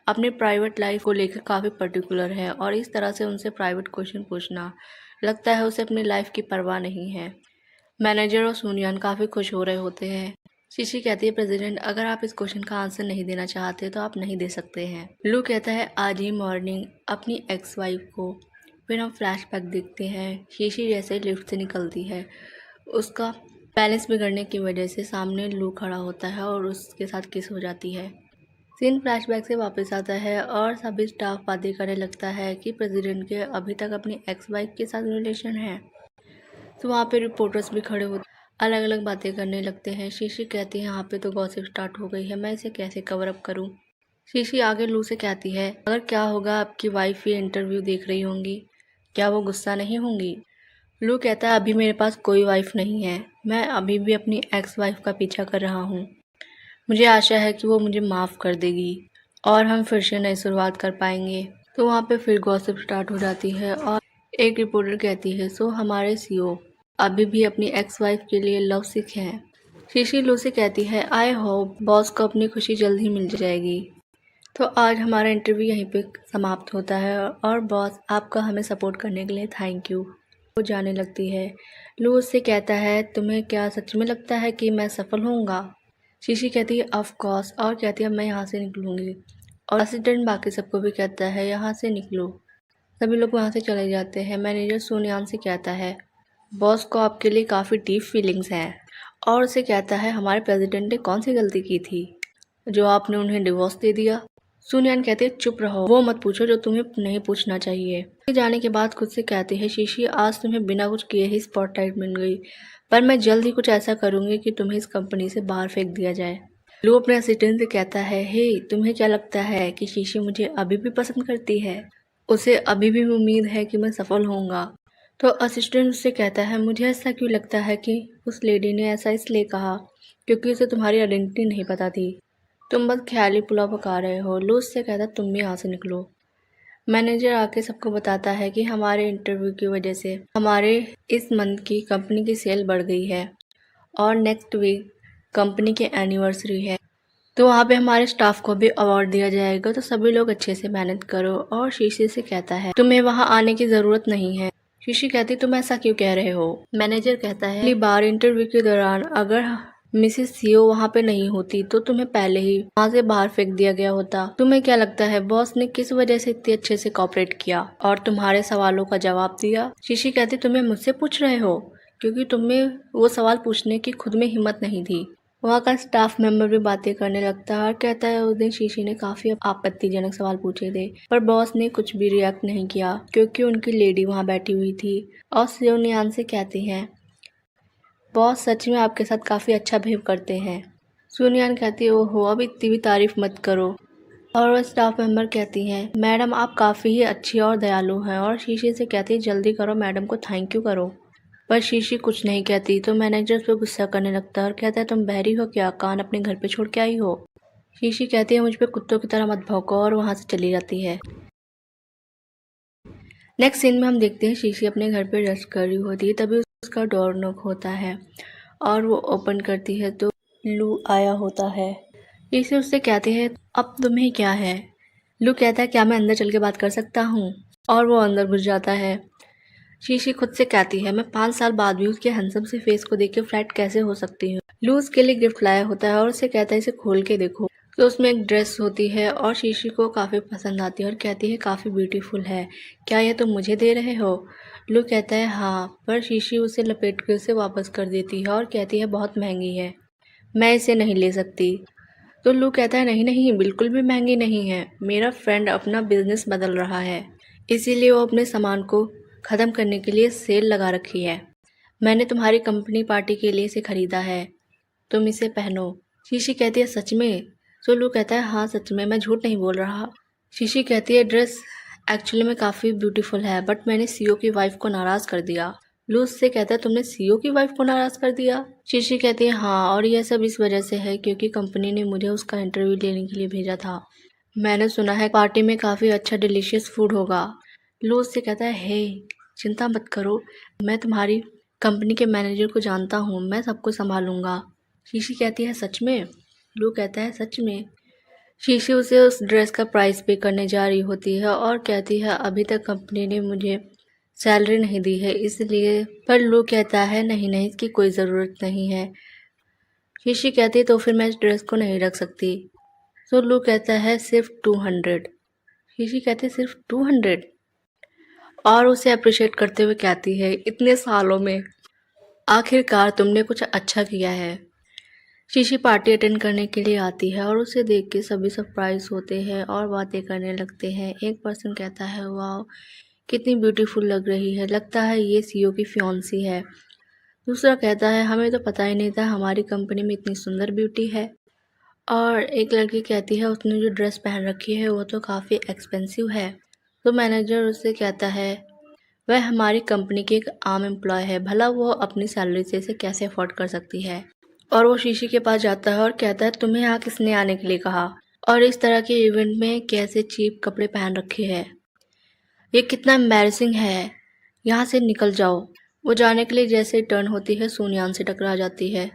अपने प्राइवेट लाइफ को लेकर काफ़ी पर्टिकुलर है, और इस तरह से उनसे प्राइवेट क्वेश्चन पूछना लगता है उसे अपनी लाइफ की परवाह नहीं है। मैनेजर और सुनियान काफ़ी खुश हो रहे होते हैं। शीशी कहती है प्रेसिडेंट अगर आप इस क्वेश्चन का आंसर नहीं देना चाहते तो आप नहीं दे सकते हैं। लू कहता है आज ही मॉर्निंग अपनी एक्स वाइफ को। फिर हम फ्लैशबैक देखते हैं। शीशी जैसे लिफ्ट से निकलती है, उसका बैलेंस बिगड़ने की वजह से सामने लू खड़ा होता है और उसके साथ किस हो जाती है। सीन फ्लैशबैक से वापस आता है और सभी स्टाफ बातें करने लगता है कि प्रेसिडेंट के अभी तक अपनी एक्स वाइफ के साथ रिलेशन है। तो वहाँ पे रिपोर्टर्स भी खड़े होते अलग अलग बातें करने लगते हैं। शीशी कहती है यहाँ पे तो गॉसिप स्टार्ट हो गई है, मैं इसे कैसे कवर अप करूँ। शीशी आगे लू से कहती है अगर क्या होगा आपकी वाइफ ये इंटरव्यू देख रही होंगी, क्या वो गुस्सा नहीं होंगी। लू कहता है अभी मेरे पास कोई वाइफ नहीं है, मैं अभी भी अपनी एक्स वाइफ का पीछा कर रहा हूँ। मुझे आशा है कि वो मुझे माफ़ कर देगी और हम फिर से नई शुरुआत कर पाएंगे। तो वहाँ पे फिर गॉसिप स्टार्ट हो जाती है और एक रिपोर्टर कहती है सो हमारे सीईओ अभी भी अपनी एक्स वाइफ के लिए लव सिक हैं। शीशी लू से कहती है आई होप बॉस को अपनी खुशी जल्द ही मिल जाएगी। तो आज हमारा इंटरव्यू यहीं पे समाप्त होता है और बॉस आपका हमें सपोर्ट करने के लिए थैंक यू। वो जाने लगती है। लू उससे कहता है तुम्हें क्या सच में लगता है कि मैं सफल होऊंगा। शीशी कहती है ऑफ कोर्स, और कहती है मैं यहाँ से निकलूंगी। और असिस्टेंट बाकी सबको भी कहता है यहाँ से निकलो। सभी लोग वहाँ से चले जाते हैं। मैनेजर सोनियान से कहता है बॉस को आपके लिए काफ़ी डीप फीलिंग्स हैं, और उसे कहता है हमारे प्रेसिडेंट ने कौन सी गलती की थी जो आपने उन्हें डिवोर्स दे दिया। सुनियान कहते हैं चुप रहो, वो मत पूछो जो तुम्हें नहीं पूछना चाहिए। जाने के बाद खुद से कहती है शीशी आज तुम्हें बिना कुछ किए ही स्पॉटलाइट मिल गई, पर मैं जल्द ही कुछ ऐसा करूंगी कि तुम्हें इस कंपनी से बाहर फेंक दिया जाए। लू अपने असिस्टेंट से कहता है हे तुम्हें क्या लगता है कि शीशी मुझे अभी भी पसंद करती है, उसे अभी भी उम्मीद है कि मैं सफल होऊंगा। तो असिस्टेंट उससे कहता है मुझे ऐसा क्यों लगता है कि उस लेडी ने ऐसा इसलिए कहा क्योंकि उसे तुम्हारी आइडेंटिटी नहीं पता थी, तुम बस ख्याली पुलाव पका रहे हो। लू उससे कहता तुम भी यहाँ से निकलो। मैनेजर आके सबको बताता है कि हमारे इंटरव्यू की वजह से हमारे इस मंथ की कंपनी की सेल बढ़ गई है और नेक्स्ट वीक कंपनी की एनिवर्सरी है, तो वहाँ पे हमारे स्टाफ को भी अवार्ड दिया जाएगा, तो सभी लोग अच्छे से मेहनत करो। और शीशी से कहता है तुम्हें वहाँ आने की ज़रूरत नहीं है। शीशी कहती तुम ऐसा क्यों कह रहे हो। मैनेजर कहता है अगली बार इंटरव्यू के दौरान अगर मिसेस सीओ वहाँ पे नहीं होती तो तुम्हें पहले ही वहाँ से बाहर फेंक दिया गया होता। तुम्हें क्या लगता है बॉस ने किस वजह से इतने अच्छे से कॉपरेट किया और तुम्हारे सवालों का जवाब दिया। शीशी कहती तुम्हें मुझसे पूछ रहे हो क्योंकि तुम्हें वो सवाल पूछने की खुद में हिम्मत नहीं थी। वहाँ का स्टाफ मेंबर भी बातें करने लगता है और कहता है उस दिन शीशी ने काफी आपत्तिजनक सवाल पूछे थे, पर बॉस ने कुछ भी रिएक्ट नहीं किया क्योंकि उनकी लेडी वहाँ बैठी हुई थी। और सोनियान से कहते हैं बॉस सच में आपके साथ काफ़ी अच्छा बिहेव करते हैं। सुनियान कहती है ओहो अब इतनी भी तारीफ मत करो। और वह स्टाफ मेंबर कहती हैं मैडम आप काफ़ी ही अच्छी और दयालु हैं। और शीशी से कहती है जल्दी करो, मैडम को थैंक यू करो। पर शीशी कुछ नहीं कहती तो मैनेजर उस पर गुस्सा करने लगता है और कहता है तुम बहरी हो क्या, कान अपने घर पे छोड़ के आई हो। शीशी कहती है मुझ पे कुत्तों की तरह मत भौंको और वहाँ से चली जाती है। नेक्स्ट सीन में हम देखते हैं शीशी अपने घर पे रेस्ट कर रही होती है, तभी उसका डोर नॉक होता है और वो ओपन करती है तो लू आया होता है। शीशी उससे कहती है अब तुम्हें क्या है। लू कहता है क्या मैं अंदर चल के बात कर सकता हूँ, और वो अंदर घुस जाता है। शीशी खुद से कहती है मैं 5 साल बाद भी उसके हैंडसम से फेस को देख के फ्लैट कैसे हो सकती हूँ। लू उसके लिए गिफ्ट लाया होता है और उसे कहता है इसे खोल के देखो। तो उसमें एक ड्रेस होती है और शीशी को काफ़ी पसंद आती है और कहती है काफ़ी ब्यूटीफुल है, क्या यह तुम मुझे दे रहे हो? लू कहता है हाँ, पर शीशी उसे लपेट के उसे वापस कर देती है और कहती है बहुत महंगी है, मैं इसे नहीं ले सकती। तो लू कहता है नहीं नहीं, बिल्कुल भी महंगी नहीं है, मेरा फ्रेंड अपना बिजनेस बदल रहा है, इसीलिए वो अपने सामान को ख़त्म करने के लिए सेल लगा रखी है। मैंने तुम्हारी कंपनी पार्टी के लिए इसे ख़रीदा है, तुम इसे पहनो। शीशी कहती है सच में? तो लू कहता है हाँ सच में, मैं झूठ नहीं बोल रहा। शीशी कहती है ड्रेस एक्चुअली में काफ़ी ब्यूटीफुल है, बट मैंने सीईओ की वाइफ को नाराज़ कर दिया। लू उससे कहता है तुमने सीईओ की वाइफ को नाराज़ कर दिया? शीशी कहती है हाँ, और यह सब इस वजह से है क्योंकि कंपनी ने मुझे उसका इंटरव्यू लेने के लिए भेजा था। मैंने सुना है पार्टी में काफ़ी अच्छा डिलीशियस फूड होगा। लू उससे कहता है हे, चिंता मत करो, मैं तुम्हारी कंपनी के मैनेजर को जानता हूँ, मैं सबको संभालूंगा। शीशी कहती है सच में? लू कहता है सच में। शीशी उसे उस ड्रेस का प्राइस पे करने जा रही होती है और कहती है अभी तक कंपनी ने मुझे सैलरी नहीं दी है इसलिए। पर लू कहता है नहीं नहीं, इसकी कोई ज़रूरत नहीं है। शीशी कहती है तो फिर मैं इस ड्रेस को नहीं रख सकती। तो लू कहता है सिर्फ 200। शीशी कहती है सिर्फ 200, और उसे अप्रिशिएट करते हुए कहती है इतने सालों में आखिरकार तुमने कुछ अच्छा किया है। शीशी पार्टी अटेंड करने के लिए आती है और उसे देख के सभी सरप्राइज होते हैं और बातें करने लगते हैं। एक पर्सन कहता है वाह कितनी ब्यूटीफुल लग रही है, लगता है ये सीईओ की फियांसी है। दूसरा कहता है हमें तो पता ही नहीं था हमारी कंपनी में इतनी सुंदर ब्यूटी है। और एक लड़की कहती है उसने जो ड्रेस पहन रखी है वो तो काफ़ी एक्सपेंसिव है। तो मैनेजर उससे कहता है वह हमारी कंपनी की एक आम एम्प्लॉय है, भला वो अपनी सैलरी से इसे कैसे अफोर्ड कर सकती है। और वो शीशी के पास जाता है और कहता है तुम्हें यहाँ किसने आने के लिए कहा, और इस तरह के इवेंट में कैसे चीप कपड़े पहन रखे हैं, ये कितना एम्बैरेसिंग है, यहाँ से निकल जाओ। वो जाने के लिए जैसे टर्न होती है सोनियान से टकरा जाती है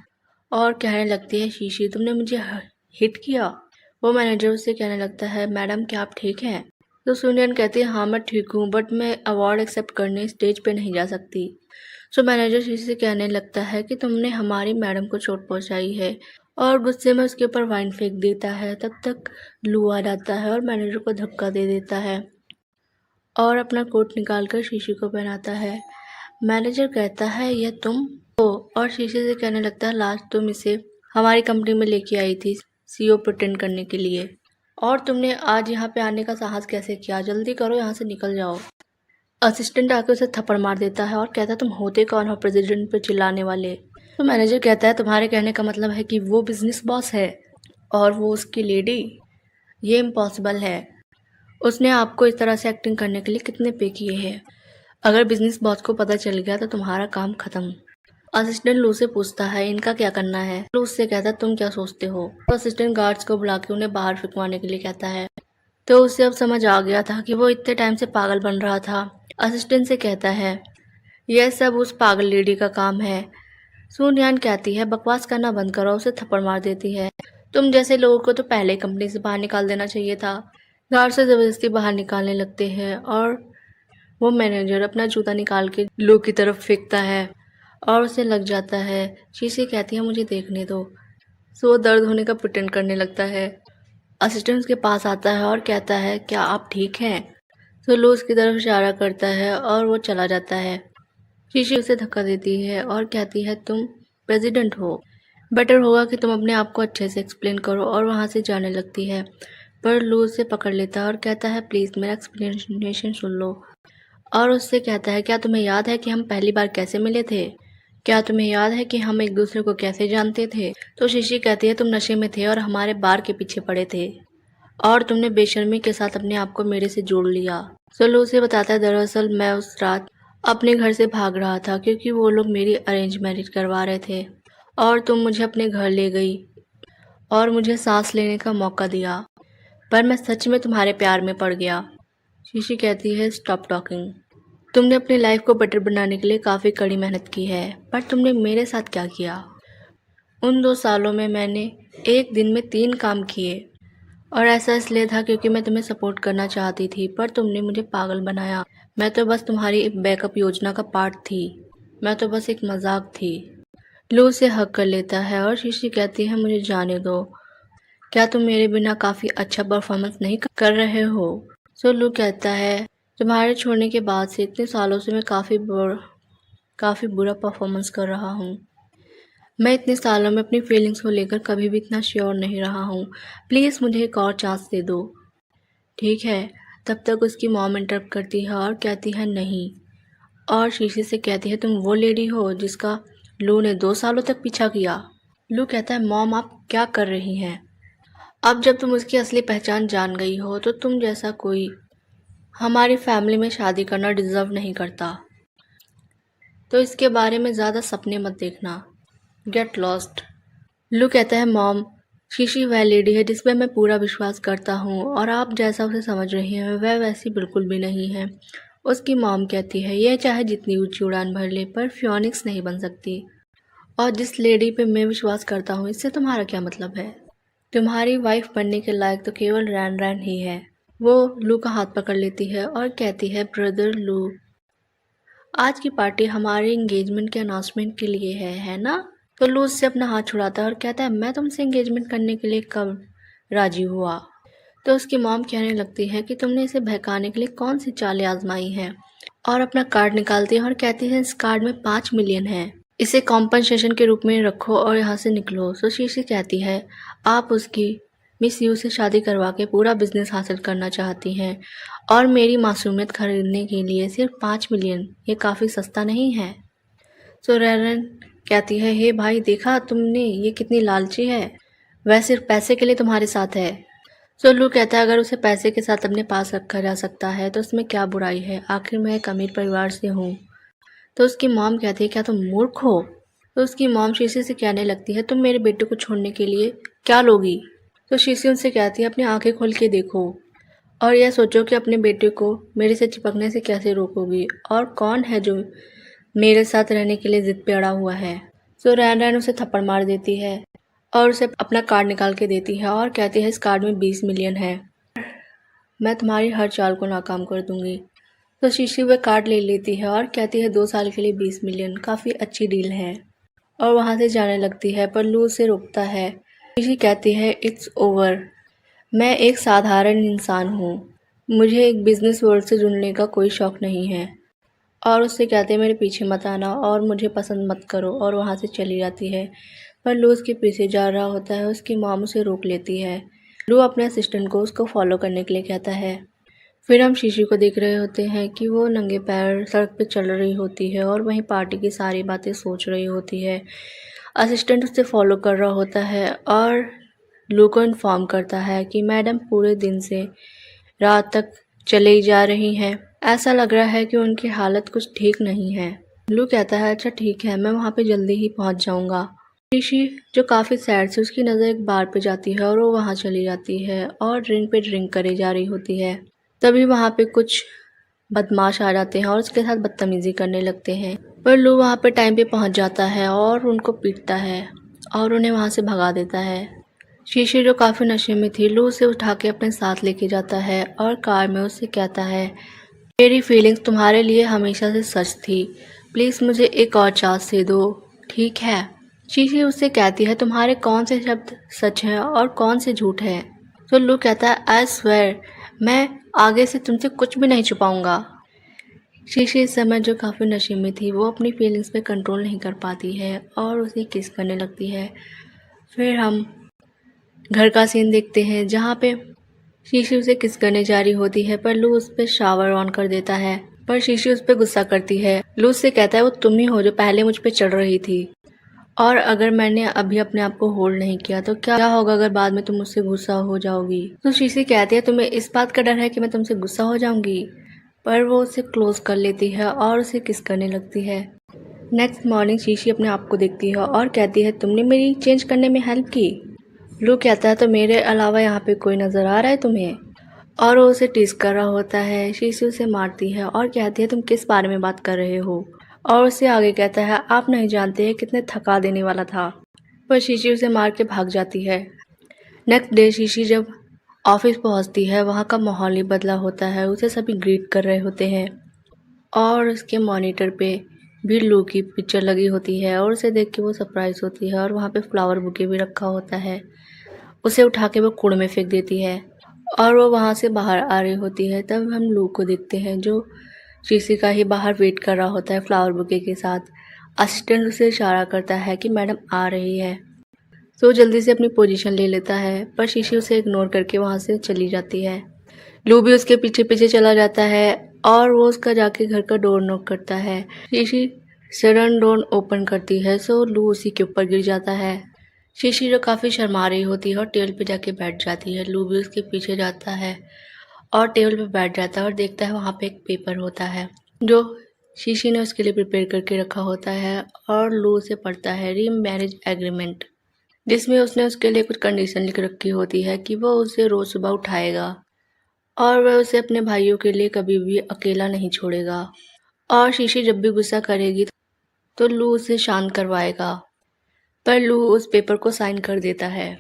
और कहने लगती है शीशी तुमने मुझे हिट किया। वो मैनेजर उससे कहने लगता है मैडम क्या आप ठीक हैं? तो सोनियान कहती है हाँ मैं ठीक हूँ, बट मैं अवार्ड एक्सेप्ट करने स्टेज पे नहीं जा सकती। सो मैनेजर शीशी से कहने लगता है कि तुमने हमारी मैडम को चोट पहुंचाई है और गुस्से में उसके ऊपर वाइन फेंक देता है। तब तक लू आ जाता है और मैनेजर को धक्का दे देता है और अपना कोट निकालकर शीशी को पहनाता है। मैनेजर कहता है यह तुम हो, और शीशी से कहने लगता है लास्ट तुम इसे हमारी कंपनी में लेके आई थी सीईओ प्रिटेंड करने के लिए, और तुमने आज यहाँ पे आने का साहस कैसे किया, जल्दी करो यहाँ से निकल जाओ। असिस्टेंट आके उसे थप्पड़ मार देता है और कहता है तुम होते कौन हो प्रेसिडेंट पे चिल्लाने वाले। तो मैनेजर कहता है तुम्हारे कहने का मतलब है कि वो बिजनेस बॉस है और वो उसकी लेडी, ये इम्पॉसिबल है। उसने आपको इस तरह से एक्टिंग करने के लिए कितने पे किए हैं, अगर बिजनेस बॉस को पता चल गया तो तुम्हारा काम खत्म। असिस्टेंट लू से पूछता है इनका क्या करना है। लू उससे कहता है तुम क्या सोचते हो। तो असिस्टेंट गार्ड्स को बुला के उन्हें बाहर फिकवाने के लिए कहता है। तो उसे अब समझ आ गया था कि वो इतने टाइम से पागल बन रहा था। असिस्टेंट से कहता है यह सब उस पागल लेडी का काम है। सुनयान कहती है बकवास करना बंद करो, उसे थप्पड़ मार देती है। तुम जैसे लोगों को तो पहले ही कंपनी से बाहर निकाल देना चाहिए था। गार्ड से जबरदस्ती बाहर निकालने लगते हैं और वो मैनेजर अपना जूता निकाल के लू की तरफ फेंकता है और उसे लग जाता है। शीशी कहती है मुझे देखने दो। सो वो दर्द होने का प्रिटेंड करने लगता है। असिस्टेंट उसके पास आता है और कहता है क्या आप ठीक हैं। तो लू उसकी तरफ इशारा करता है और वो चला जाता है। शीशी उसे धक्का देती है और कहती है तुम प्रेसिडेंट हो, बेटर होगा कि तुम अपने आप को अच्छे से एक्सप्लेन करो, और वहाँ से जाने लगती है। पर लू उसे पकड़ लेता है और कहता है प्लीज़ मेरा एक्सप्लेनेशन सुन लो। और उससे कहता है क्या तुम्हें याद है कि हम पहली बार कैसे मिले थे, क्या तुम्हें याद है कि हम एक दूसरे को कैसे जानते थे। तो शीशी कहती है तुम नशे में थे और हमारे बार के पीछे पड़े थे और तुमने बेशर्मी के साथ अपने आप को मेरे से जोड़ लिया। सोलो उसे बताता है दरअसल मैं उस रात अपने घर से भाग रहा था क्योंकि वो लोग मेरी अरेंज मैरिज करवा रहे थे और तुम मुझे अपने घर ले गई और मुझे सांस लेने का मौका दिया, पर मैं सच में तुम्हारे प्यार में पड़ गया। शीशी कहती है स्टॉप टॉकिंग, तुमने अपनी लाइफ को बेटर बनाने के लिए काफ़ी कड़ी मेहनत की है, पर तुमने मेरे साथ क्या किया। उन 2 सालों में मैंने एक दिन में 3 काम किए और ऐसा इसलिए था क्योंकि मैं तुम्हें सपोर्ट करना चाहती थी, पर तुमने मुझे पागल बनाया। मैं तो बस तुम्हारी एक बैकअप योजना का पार्ट थी। मैं तो बस एक मजाक थी। लू उसे हक कर लेता है और शीशी कहती है, मुझे जाने दो। क्या तुम मेरे बिना काफी अच्छा परफॉर्मेंस नहीं कर रहे हो? सो लू कहता है, तुम्हारे छोड़ने के बाद से इतने सालों से मैं काफी बुरा परफॉर्मेंस कर रहा हूँ। मैं इतने सालों में अपनी फीलिंग्स को लेकर कभी भी इतना श्योर नहीं रहा हूँ। प्लीज़ मुझे एक और चांस दे दो। ठीक है। तब तक उसकी मॉम इंटरप्ट करती है और कहती है नहीं, और शीशी से कहती है, तुम वो लेडी हो जिसका लू ने 2 सालों तक पीछा किया। लू कहता है, मॉम आप क्या कर रही हैं? अब जब तुम उसकी असली पहचान जान गई हो तो तुम जैसा कोई हमारी फैमिली में शादी करना डिजर्व नहीं करता। तो इसके बारे में ज़्यादा सपने मत देखना। Get lost. लू कहता है, मॉम शीशी वह लेडी है जिस पर मैं पूरा विश्वास करता हूँ, और आप जैसा उसे समझ रही हैं वह वैसी बिल्कुल भी नहीं है। उसकी मॉम कहती है, यह चाहे जितनी ऊंची उड़ान भर ले पर फियोनिक्स नहीं बन सकती। और जिस लेडी पे मैं विश्वास करता हूँ इससे तुम्हारा क्या मतलब है? तुम्हारी वाइफ बनने के लायक तो केवल रैन रैन ही है। वो लू का हाथ पकड़ लेती है और कहती है, ब्रदर लू, आज की पार्टी हमारे एंगेजमेंट के अनाउंसमेंट के लिए है ना? तो लू उससे अपना हाथ छुड़ाता है और कहता है, मैं तुमसे एंगेजमेंट करने के लिए कब राजी हुआ? तो उसकी मॉम कहने लगती है कि तुमने इसे बहकाने के लिए कौन सी चालें आजमाई हैं, और अपना कार्ड निकालती है और कहती है, इस कार्ड में 5 मिलियन है, इसे कॉम्पनसेशन के रूप में रखो और यहाँ से निकलो। तो शीशी कहती है, आप उसकी मिस यू से शादी करवा के पूरा बिजनेस हासिल करना चाहती हैं, और मेरी मासूमियत खरीदने के लिए सिर्फ 5 मिलियन, ये काफ़ी सस्ता नहीं है। सो रेरन कहती है, हे भाई देखा तुमने, ये कितनी लालची है, वह सिर्फ पैसे के लिए तुम्हारे साथ है। सो लू कहता है, अगर उसे पैसे के साथ अपने पास रखा जा सकता है तो उसमें क्या बुराई है, आखिर मैं एक अमीर परिवार से हूँ। तो उसकी मॉम कहती है, क्या तुम मूर्ख हो? तो उसकी मॉम शीशी से कहने लगती है, तुम मेरे बेटे को छोड़ने के लिए क्या लोगी? तो शीशी उनसे कहती है, अपनी आंखें खोल के देखो और यह सोचो कि अपने बेटे को मेरे से चिपकने से कैसे रोकोगी, और कौन है जो मेरे साथ रहने के लिए जिद पे अड़ा हुआ है। सो रैन रैन उसे थप्पड़ मार देती है और उसे अपना कार्ड निकाल के देती है और कहती है, इस कार्ड में 20 मिलियन है, मैं तुम्हारी हर चाल को नाकाम कर दूंगी। तो शीशी वह कार्ड ले लेती है और कहती है, 2 साल के लिए 20 मिलियन काफ़ी अच्छी डील है, और वहाँ से जाने लगती है, पर लू उसे रोकता है। शीशी कहती है, इट्स ओवर, मैं एक साधारण इंसान हूँ, मुझे एक बिजनेस वर्ल्ड से जुड़ने का कोई शौक नहीं है। और उससे कहते हैं, मेरे पीछे मत आना और मुझे पसंद मत करो, और वहाँ से चली जाती है। पर लू उसके पीछे जा रहा होता है, उसकी मॉम उसे रोक लेती है। लू अपने असिस्टेंट को उसको फॉलो करने के लिए कहता है। फिर हम शीशी को देख रहे होते हैं कि वो नंगे पैर सड़क पे चल रही होती है और वहीं पार्टी की सारी बातें सोच रही होती है। असिस्टेंट उसे फॉलो कर रहा होता है और लू को इन्फॉर्म करता है कि मैडम पूरे दिन से रात तक चले ही जा रही हैं, ऐसा लग रहा है कि उनकी हालत कुछ ठीक नहीं है। लू कहता है, अच्छा ठीक है, मैं वहाँ पे जल्दी ही पहुँच जाऊँगा। ऋषि जो काफ़ी सैड से, उसकी नज़र एक बार पे जाती है और वो वहाँ चली जाती है और ड्रिंक पे ड्रिंक करे जा रही होती है। तभी वहाँ पे कुछ बदमाश आ जाते हैं और उसके साथ बदतमीज़ी करने लगते हैं, पर लू वहाँ पे टाइम पे पहुँच जाता है और उनको पीटता है और उन्हें वहाँ से भगा देता है। शीशी जो काफ़ी नशे में थी, लू उसे उठा के अपने साथ लेके जाता है और कार में उससे कहता है, मेरी फीलिंग्स तुम्हारे लिए हमेशा से सच थी, प्लीज़ मुझे एक और चांस दे दो, ठीक है? शीशी उससे कहती है, तुम्हारे कौन से शब्द सच हैं और कौन से झूठ हैं? तो लू कहता है, आई स्वेयर, मैं आगे से तुमसे कुछ भी नहीं छुपाऊंगा। शीशी इस समय जो काफ़ी नशे में थी, वो अपनी फीलिंग्स पे कंट्रोल नहीं कर पाती है और उसे किस करने लगती है। फिर हम घर का सीन देखते हैं जहाँ पे शीशी उसे किस करने जा रही होती है, पर लू उस पर शावर ऑन कर देता है, पर शीशी उस पर गुस्सा करती है। लू उससे कहता है, वो तुम ही हो जो पहले मुझ पे चढ़ रही थी, और अगर मैंने अभी अपने आप को होल्ड नहीं किया तो क्या होगा अगर बाद में तुम मुझसे गुस्सा हो जाओगी? तो शीशी कहती है, तुम्हें इस बात का डर है कि मैं तुमसे गुस्सा हो जाऊंगी? पर वो उसे क्लोज कर लेती है और उसे किस करने लगती है। नेक्स्ट मॉर्निंग शीशी अपने आप को देखती है और कहती है, तुमने मेरी चेंज करने में हेल्प की? लू कहता है, तो मेरे अलावा यहाँ पे कोई नज़र आ रहा है तुम्हें? और वो उसे टीज कर रहा होता है। शीशी उसे मारती है और कहती है, तुम किस बारे में बात कर रहे हो? और उसे आगे कहता है, आप नहीं जानते हैं कितने थका देने वाला था। पर शीशी उसे मार के भाग जाती है। नेक्स्ट डे शीशी जब ऑफिस पहुंचती है, वहाँ का माहौल ही बदला होता है, उसे सभी ग्रीट कर रहे होते हैं और उसके मॉनिटर पे भी लू की पिक्चर लगी होती है और उसे देख के वो सरप्राइज होती है और वहाँ पे फ्लावर बुके भी रखा होता है। उसे उठा के वो कूड़े में फेंक देती है और वो वहाँ से बाहर आ रही होती है। तब हम लू को देखते हैं जो शीशी का ही बाहर वेट कर रहा होता है फ्लावर बुके के साथ। असिस्टेंट उसे इशारा करता है कि मैडम आ रही है, तो वो जल्दी से अपनी पोजीशन ले लेता है, पर शीशी उसे इग्नोर करके वहाँ से चली जाती है। लू भी उसके पीछे पीछे चला जाता है और वो उसका जाके घर का डोर नॉक करता है। शीशी सडन डोर ओपन करती है, सो लू उसी के ऊपर गिर जाता है। शीशी जो काफ़ी शर्मा रही होती है और टेबल पे जाके बैठ जाती है। लू भी उसके पीछे जाता है और टेबल पे बैठ जाता है और देखता है वहाँ पे एक पेपर होता है जो शीशी ने उसके लिए प्रिपेयर करके रखा होता है और लू उसे पढ़ता है, री मैरिज एग्रीमेंट, जिसमें उसने उसके लिए कुछ कंडीशन लिख रखी होती है कि वो उसे रोज़ सुबह उठाएगा और वह उसे अपने भाइयों के लिए कभी भी अकेला नहीं छोड़ेगा और शीशी जब भी गुस्सा करेगी तो लू उसे शांत करवाएगा। पर लू उस पेपर को साइन कर देता है।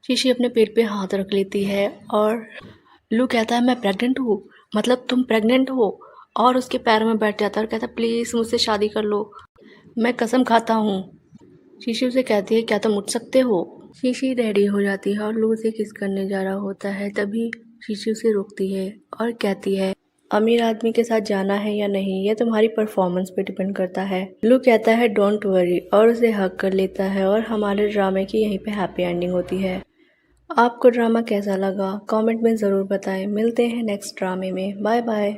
शीशी अपने पेट पे हाथ रख लेती है और लू कहता है मैं प्रेग्नेंट हूँ, मतलब तुम प्रेग्नेंट हो, और उसके पैरों में बैठ जाता है और कहता है प्लीज़ मुझसे शादी कर लो, मैं कसम खाता हूँ। शीशी उसे कहती है क्या तुम उठ सकते हो। शीशी रेडी हो जाती है और लू उसे किस करने जा रहा होता है, तभी शीशी उसे रोकती है और कहती है अमीर आदमी के साथ जाना है या नहीं यह तुम्हारी परफॉर्मेंस पे डिपेंड करता है। लू कहता है डोंट वरी और उसे हग कर लेता है और हमारे ड्रामे की यहीं पे हैप्पी एंडिंग होती है। आपको ड्रामा कैसा लगा कमेंट में ज़रूर बताएं। मिलते हैं नेक्स्ट ड्रामे में। Bye bye.